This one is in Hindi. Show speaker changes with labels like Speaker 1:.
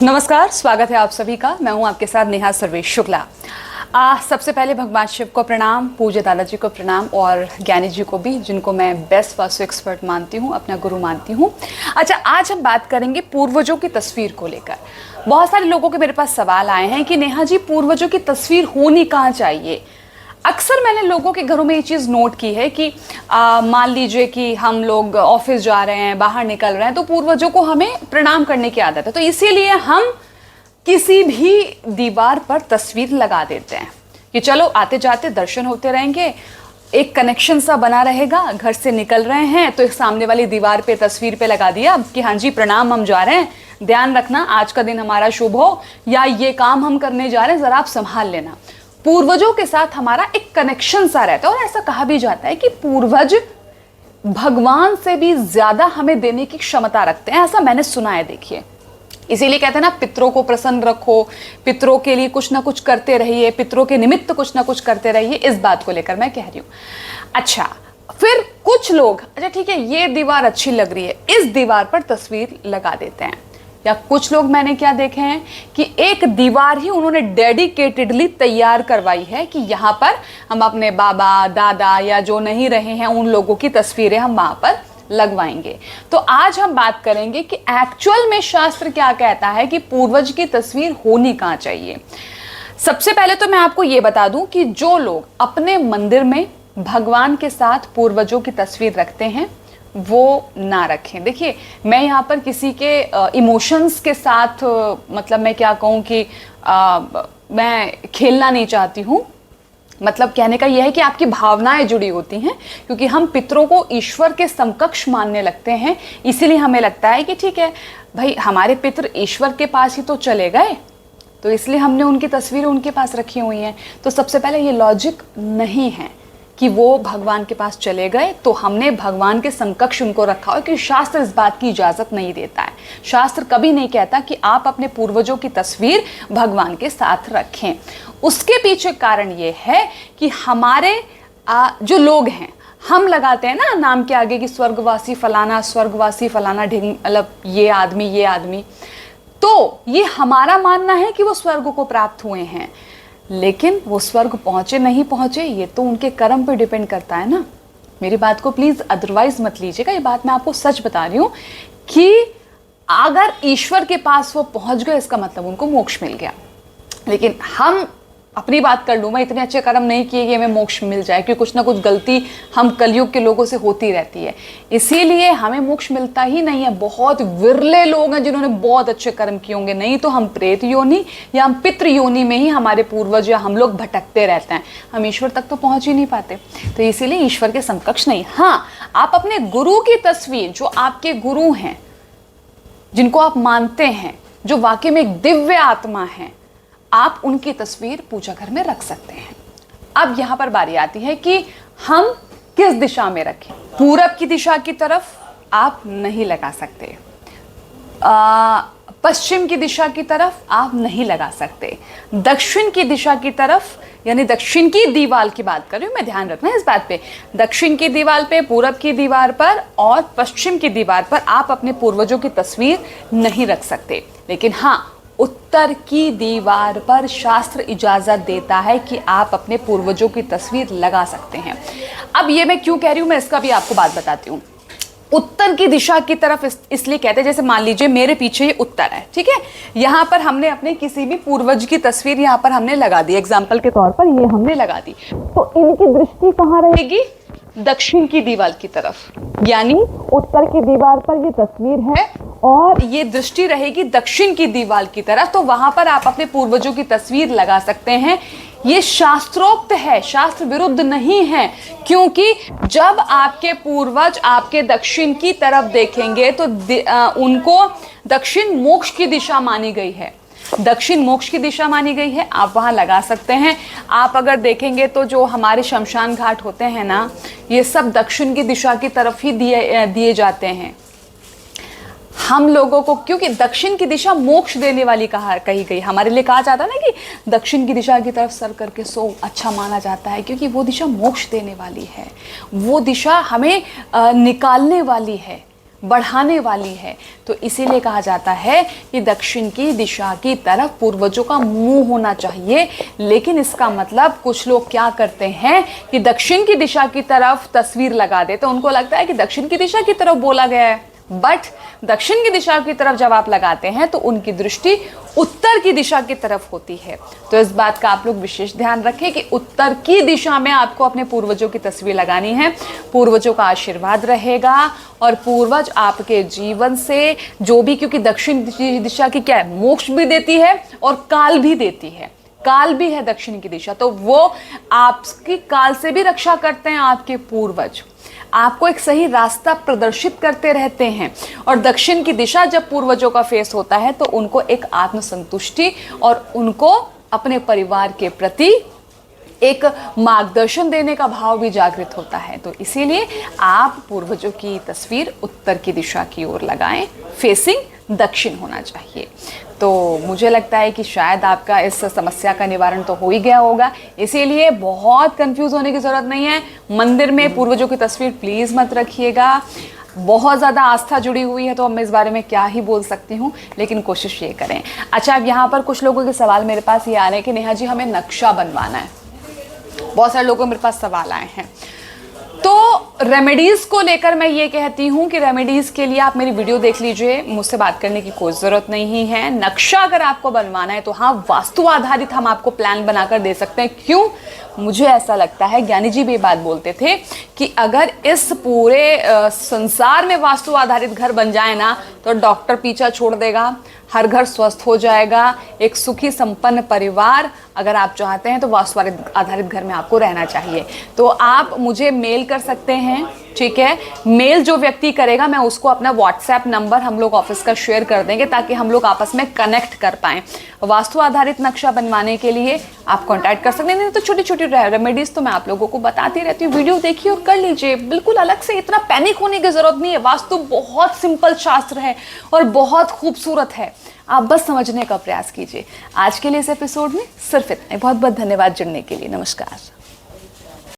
Speaker 1: नमस्कार, स्वागत है आप सभी का। मैं हूं आपके साथ नेहा सर्वेश शुक्ला। सबसे पहले भगवान शिव को प्रणाम, पूज्य दादाजी को प्रणाम और ज्ञानी जी को भी, जिनको मैं बेस्ट वास्तु एक्सपर्ट मानती हूं, अपना गुरु मानती हूं। अच्छा, आज हम बात करेंगे पूर्वजों की तस्वीर को लेकर। बहुत सारे लोगों के मेरे पास सवाल आए हैं कि नेहा जी, पूर्वजों की तस्वीर होनी कहाँ चाहिए। अक्सर मैंने लोगों के घरों में ये चीज़ नोट की है कि मान लीजिए कि हम लोग ऑफिस जा रहे हैं, बाहर निकल रहे हैं, तो पूर्वजों को हमें प्रणाम करने की आदत है, तो इसीलिए हम किसी भी दीवार पर तस्वीर लगा देते हैं कि चलो आते जाते दर्शन होते रहेंगे, एक कनेक्शन सा बना रहेगा। घर से निकल रहे हैं तो एक सामने वाली दीवार पे तस्वीर पे लगा दिया कि हाँ जी प्रणाम, हम जा रहे हैं, ध्यान रखना आज का दिन हमारा शुभ हो, या ये काम हम करने जा रहे हैं, जरा आप संभाल लेना। पूर्वजों के साथ हमारा एक कनेक्शन सा रहता है और ऐसा कहा भी जाता है कि पूर्वज भगवान से भी ज्यादा हमें देने की क्षमता रखते हैं, ऐसा मैंने सुना है। देखिए, इसीलिए कहते हैं ना, पितरों को प्रसन्न रखो, पितरों के लिए कुछ ना कुछ करते रहिए, पितरों के निमित्त कुछ ना कुछ करते रहिए। इस बात को लेकर मैं कह रही हूं। अच्छा, फिर कुछ लोग, अच्छा ठीक है, ये दीवार अच्छी लग रही है, इस दीवार पर तस्वीर लगा देते हैं। या कुछ लोग मैंने क्या देखे हैं कि एक दीवार ही उन्होंने डेडिकेटेडली तैयार करवाई है कि यहाँ पर हम अपने बाबा दादा या जो नहीं रहे हैं उन लोगों की तस्वीरें हम वहां पर लगवाएंगे। तो आज हम बात करेंगे कि एक्चुअल में शास्त्र क्या कहता है कि पूर्वज की तस्वीर होनी कहाँ चाहिए। सबसे पहले तो मैं आपको ये बता दूं कि जो लोग अपने मंदिर में भगवान के साथ पूर्वजों की तस्वीर रखते हैं वो ना रखें। देखिए, मैं यहाँ पर किसी के इमोशंस के साथ मतलब मैं क्या कहूँ कि मैं खेलना नहीं चाहती हूँ। मतलब कहने का यह है कि आपकी भावनाएं जुड़ी होती हैं, क्योंकि हम पितरों को ईश्वर के समकक्ष मानने लगते हैं। इसीलिए हमें लगता है कि ठीक है भाई, हमारे पितर ईश्वर के पास ही तो चले गए, तो इसलिए हमने उनकी तस्वीरें उनके पास रखी हुई हैं। तो सबसे पहले ये लॉजिक नहीं है कि वो भगवान के पास चले गए तो हमने भगवान के समकक्ष उनको रखा हो, क्योंकि शास्त्र इस बात की इजाजत नहीं देता है। शास्त्र कभी नहीं कहता कि आप अपने पूर्वजों की तस्वीर भगवान के साथ रखें। उसके पीछे कारण ये है कि हमारे जो लोग हैं, हम लगाते हैं ना नाम के आगे कि स्वर्गवासी फलाना, स्वर्गवासी फलाना, ढिंग, मतलब ये आदमी, तो ये हमारा मानना है कि वो स्वर्ग को प्राप्त हुए हैं, लेकिन वो स्वर्ग पहुंचे नहीं पहुंचे ये तो उनके कर्म पे डिपेंड करता है ना। मेरी बात को प्लीज अदरवाइज मत लीजिएगा, ये बात मैं आपको सच बता रही हूं कि अगर ईश्वर के पास वो पहुंच गए इसका मतलब उनको मोक्ष मिल गया। लेकिन हम अपनी बात कर लूँ, मैं इतने अच्छे कर्म नहीं किए कि हमें मोक्ष मिल जाए, क्योंकि कुछ ना कुछ गलती हम कलयुग के लोगों से होती रहती है, इसीलिए हमें मोक्ष मिलता ही नहीं है। बहुत विरले लोग हैं जिन्होंने बहुत अच्छे कर्म किए होंगे, नहीं तो हम प्रेत योनि या हम पितृ योनि में ही हमारे पूर्वज या हम लोग भटकते रहते हैं, हम ईश्वर तक तो पहुंच ही नहीं पाते। तो इसीलिए ईश्वर के समकक्ष नहीं। हाँ, आप अपने गुरु की तस्वीर, जो आपके गुरु हैं, जिनको आप मानते हैं, जो वाकई में एक दिव्य आत्मा है, आप उनकी तस्वीर पूजा घर में रख सकते हैं। अब यहां पर बारी आती है कि हम किस दिशा में रखें। पूरब की दिशा की तरफ आप नहीं लगा सकते, पश्चिम की दिशा की तरफ आप नहीं लगा सकते, दक्षिण की दिशा की तरफ, यानी दक्षिण की दीवार की बात कर रही हूं मैं, ध्यान रखना इस बात पे, दक्षिण की दीवार पे, पूरब की दीवार पर और पश्चिम की दीवार पर आप अपने पूर्वजों की तस्वीर नहीं रख सकते। लेकिन हाँ, उत्तर की दीवार पर शास्त्र इजाजत देता है कि आप अपने पूर्वजों की तस्वीर लगा सकते हैं। अब ये मैं क्यों कह रही हूं, मैं इसका भी आपको बात बताती हूं। उत्तर की दिशा की तरफ इसलिए कहते हैं, जैसे मान लीजिए मेरे पीछे ये उत्तर है, ठीक है, यहां पर हमने अपने किसी भी पूर्वज की तस्वीर यहां पर हमने लगा दी, एग्जाम्पल के तौर पर ये हमने लगा दी, तो इनकी दृष्टि कहां रहेगी? दक्षिण की दीवार की तरफ, यानी उत्तर की दीवार पर ये तस्वीर है और ये दृष्टि रहेगी दक्षिण की दीवार की तरफ, तो वहां पर आप अपने पूर्वजों की तस्वीर लगा सकते हैं। ये शास्त्रोक्त है, शास्त्र विरुद्ध नहीं है, क्योंकि जब आपके पूर्वज आपके दक्षिण की तरफ देखेंगे तो उनको दक्षिण मोक्ष की दिशा मानी गई है, दक्षिण मोक्ष की दिशा मानी गई है, आप वहां लगा सकते हैं। आप अगर देखेंगे तो जो हमारे शमशान घाट होते हैं ना, ये सब दक्षिण की दिशा की तरफ ही दिए जाते हैं हम लोगों को, क्योंकि दक्षिण की दिशा मोक्ष देने वाली कही गई। हमारे लिए कहा जाता है ना कि दक्षिण की दिशा की तरफ सर करके सो, अच्छा माना जाता है, क्योंकि वो दिशा मोक्ष देने वाली है, वो दिशा हमें निकालने वाली है, बढ़ाने वाली है। तो इसीलिए कहा जाता है कि दक्षिण की दिशा की तरफ पूर्वजों का मुंह होना चाहिए। लेकिन इसका मतलब कुछ लोग क्या करते हैं कि दक्षिण की दिशा की तरफ तस्वीर लगा देते, तो उनको लगता है कि दक्षिण की दिशा की तरफ बोला गया है, बट दक्षिण की दिशा की तरफ जब आप लगाते हैं तो उनकी दृष्टि उत्तर की दिशा की तरफ होती है। तो इस बात का आप लोग विशेष ध्यान रखें कि उत्तर की दिशा में आपको अपने पूर्वजों की तस्वीर लगानी है। पूर्वजों का आशीर्वाद रहेगा और पूर्वज आपके जीवन से जो भी, क्योंकि दक्षिण दिशा की क्या है, मोक्ष भी देती है और काल भी देती है, काल भी है दक्षिण की दिशा, तो वो आपकी काल से भी रक्षा करते हैं। आपके पूर्वज आपको एक सही रास्ता प्रदर्शित करते रहते हैं। और दक्षिण की दिशा जब पूर्वजों का फेस होता है तो उनको एक आत्मसंतुष्टि और उनको अपने परिवार के प्रति एक मार्गदर्शन देने का भाव भी जागृत होता है। तो इसीलिए आप पूर्वजों की तस्वीर उत्तर की दिशा की ओर लगाएं, फेसिंग दक्षिण होना चाहिए। तो मुझे लगता है कि शायद आपका इस समस्या का निवारण तो हो ही गया होगा, इसीलिए बहुत कंफ्यूज होने की ज़रूरत नहीं है। मंदिर में पूर्वजों की तस्वीर प्लीज़ मत रखिएगा। बहुत ज़्यादा आस्था जुड़ी हुई है तो अब मैं इस बारे में क्या ही बोल सकती हूँ, लेकिन कोशिश ये करें। अच्छा, अब यहाँ पर कुछ लोगों के सवाल मेरे पास ये आ रहे हैं कि नेहा जी हमें नक्शा बनवाना है। बहुत सारे लोगों के मेरे पास सवाल आए हैं। तो रेमेडीज़ को लेकर मैं ये कहती हूँ कि रेमेडीज़ के लिए आप मेरी वीडियो देख लीजिए, मुझसे बात करने की कोई ज़रूरत नहीं है। नक्शा अगर आपको बनवाना है तो हाँ, वास्तु आधारित हम आपको प्लान बनाकर दे सकते हैं। क्यों? मुझे ऐसा लगता है, ज्ञानी जी भी ये बात बोलते थे कि अगर इस पूरे संसार में वास्तु आधारित घर बन जाए ना तो डॉक्टर पीछा छोड़ देगा, हर घर स्वस्थ हो जाएगा, एक सुखी संपन्न परिवार अगर आप चाहते हैं तो वास्तु आधारित घर में आपको रहना चाहिए। तो आप मुझे मेल कर सकते हैं, ठीक है। मेल जो व्यक्ति करेगा मैं उसको अपना व्हाट्सएप नंबर हम लोग ऑफिस का शेयर कर देंगे ताकि हम लोग आपस में कनेक्ट कर पाएँ। वास्तु आधारित नक्शा बनवाने के लिए आप कॉन्टैक्ट कर सकते हैं। नहीं तो छोटी छोटी रेमेडीज़ तो मैं आप लोगों को बताती रहती हूँ, वीडियो देखिए और कर लीजिए। बिल्कुल अलग से इतना पैनिक होने की ज़रूरत नहीं है। वास्तु बहुत सिंपल शास्त्र है और बहुत खूबसूरत है, आप बस समझने का प्रयास कीजिए। आज के लिए इस एपिसोड में सिर्फ इतना ही। बहुत बहुत धन्यवाद जुड़ने के लिए। नमस्कार।